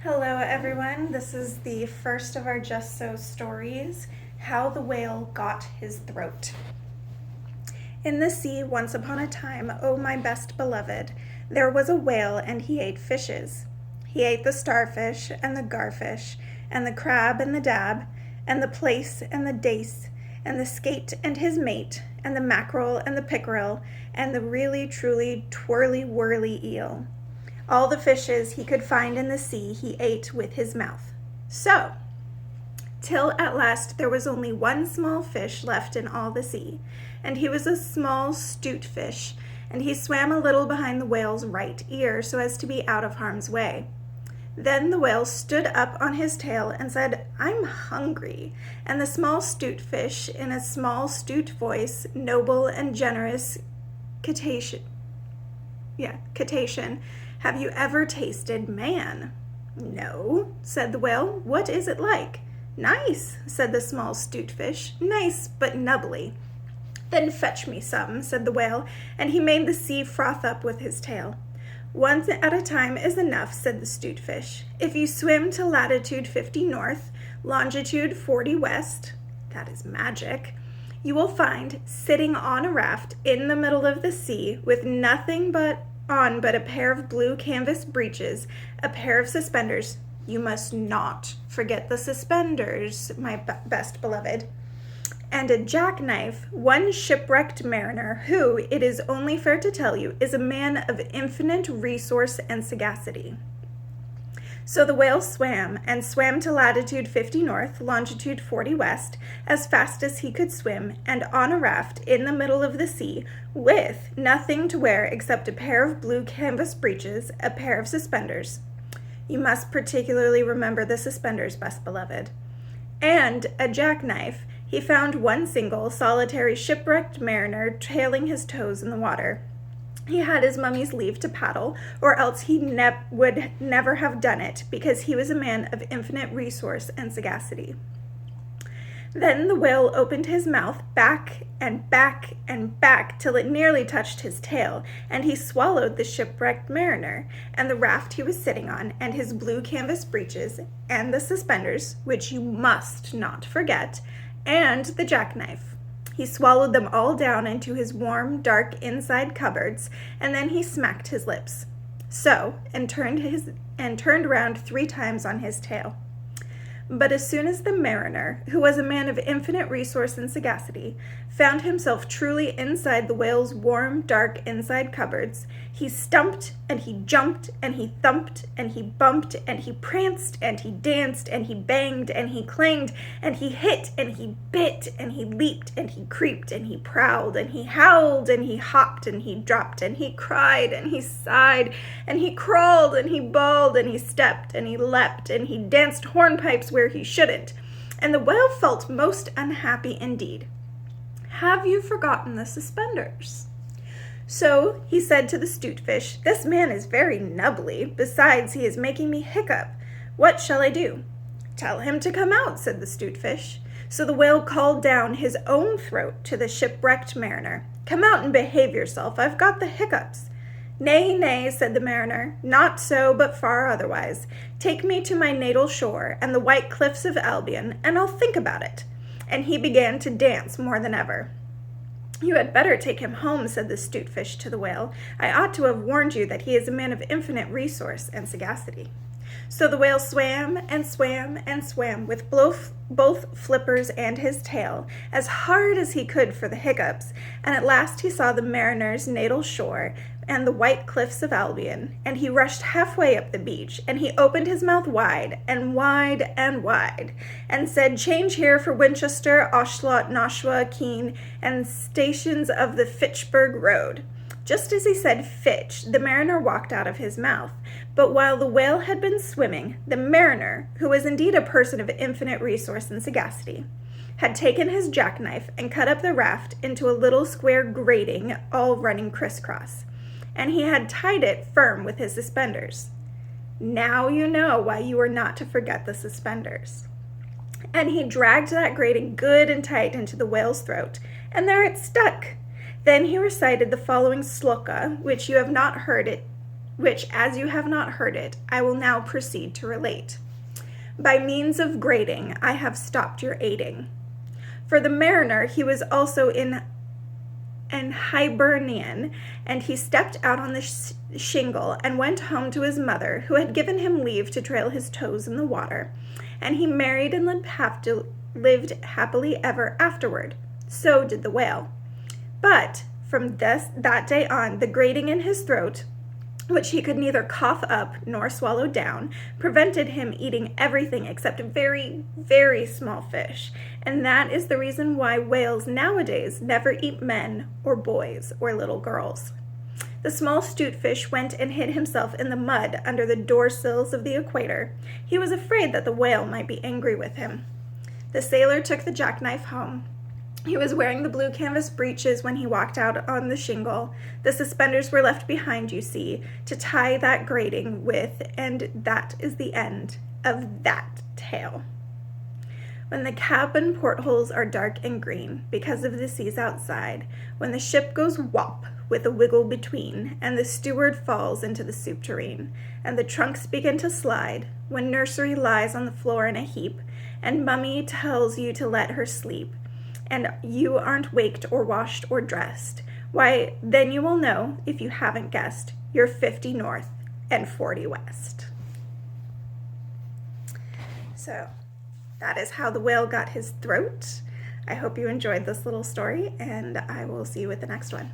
Hello, everyone. This is the first of our Just So stories, How the Whale Got His Throat. In the sea, once upon a time, oh my best beloved, there was a whale and he ate fishes. He ate the starfish and the garfish, and the crab and the dab, and the plaice and the dace, and the skate and his mate, and the mackerel and the pickerel, and the really truly twirly whirly eel. All the fishes he could find in the sea he ate with his mouth. So, till at last there was only one small fish left in all the sea, and he was a small 'stute fish, and he swam a little behind the whale's right ear so as to be out of harm's way. Then the whale stood up on his tail and said, "I'm hungry." And the small 'stute fish, in a small 'stute voice, noble and generous, cetacean, "Have you ever tasted man?" "No," said the whale. "What is it like?" "Nice," said the small 'stute fish. "Nice, but nubbly." "Then fetch me some," said the whale, and he made the sea froth up with his tail. "One at a time is enough," said the 'stute fish. "If you swim to latitude 50 north, longitude 40 west, that is magic, you will find, sitting on a raft in the middle of the sea, with nothing but a pair of blue canvas breeches, a pair of suspenders. You must not forget the suspenders, my best beloved. And a jackknife, one shipwrecked mariner, who, it is only fair to tell you, is a man of infinite resource and sagacity." So the whale swam to latitude 50 north, longitude 40 west, as fast as he could swim, and on a raft in the middle of the sea, with nothing to wear except a pair of blue canvas breeches, a pair of suspenders. You must particularly remember the suspenders, best beloved. And a jackknife, he found one single, solitary shipwrecked mariner trailing his toes in the water. He had his mummy's leave to paddle, or else he would never have done it, because he was a man of infinite resource and sagacity. Then the whale opened his mouth back and back and back till it nearly touched his tail, and he swallowed the shipwrecked mariner, and the raft he was sitting on, and his blue canvas breeches, and the suspenders, which you must not forget, and the jackknife. He swallowed them all down into his warm, dark inside cupboards, and then he smacked his lips. So, and turned round 3 times on his tail. But as soon as the mariner, who was a man of infinite resource and sagacity, found himself truly inside the whale's warm, dark inside cupboards, he stumped, and he jumped, and he thumped, and he bumped, and he pranced, and he danced, and he banged, and he clanged, and he hit, and he bit, and he leaped, and he creeped, and he prowled, and he howled, and he hopped, and he dropped, and he cried, and he sighed, and he crawled, and he bawled, and he stepped, and he leapt, and he danced hornpipes where he shouldn't, and the whale felt most unhappy indeed. "Have you forgotten the suspenders?" So he said to the 'stute fish, "This man is very nubbly. Besides, he is making me hiccup. What shall I do?" "Tell him to come out," said the 'stute fish. So the whale called down his own throat to the shipwrecked mariner. "Come out and behave yourself. I've got the hiccups." "Nay, nay," said the mariner, "not so, but far otherwise. Take me to my natal shore and the white cliffs of Albion, and I'll think about it." And he began to dance more than ever. "You had better take him home," said the 'stute fish to the whale. "I ought to have warned you that he is a man of infinite resource and sagacity." So the whale swam and swam and swam with both flippers and his tail, as hard as he could for the hiccups, and at last he saw the mariner's natal shore and the white cliffs of Albion, and he rushed halfway up the beach, and he opened his mouth wide and wide and wide, and said, "Change here for Winchester, Oshlot, Nashua, Keene, and stations of the Fitchburg Road." Just as he said "Fitch," the mariner walked out of his mouth. But while the whale had been swimming, the mariner, who was indeed a person of infinite resource and sagacity, had taken his jackknife and cut up the raft into a little square grating all running crisscross, and he had tied it firm with his suspenders. Now you know why you are not to forget the suspenders. And he dragged that grating good and tight into the whale's throat, and there it stuck. Then he recited the following sloka, which you have not heard it which, as you have not heard it, I will now proceed to relate. By means of grating, I have stopped your aiding. For the mariner, he was also in an Hibernian, and he stepped out on the shingle and went home to his mother, who had given him leave to trail his toes in the water, and he married and lived happily ever afterward. So did the whale. But from that day on, the grating in his throat, which he could neither cough up nor swallow down, prevented him eating everything except very, very small fish. And that is the reason why whales nowadays never eat men or boys or little girls. The small 'stute fish went and hid himself in the mud under the door sills of the equator. He was afraid that the whale might be angry with him. The sailor took the jackknife home. He was wearing the blue canvas breeches when he walked out on the shingle. The suspenders were left behind, you see, to tie that grating with, and that is the end of that tale. When the cabin portholes are dark and green because of the seas outside, when the ship goes whop with a wiggle between, and the steward falls into the soup tureen, and the trunks begin to slide, when nursery lies on the floor in a heap, and mummy tells you to let her sleep, and you aren't waked or washed or dressed, why, then you will know, if you haven't guessed, you're 50 north and 40 west. So that is how the whale got his throat. I hope you enjoyed this little story, and I will see you with the next one.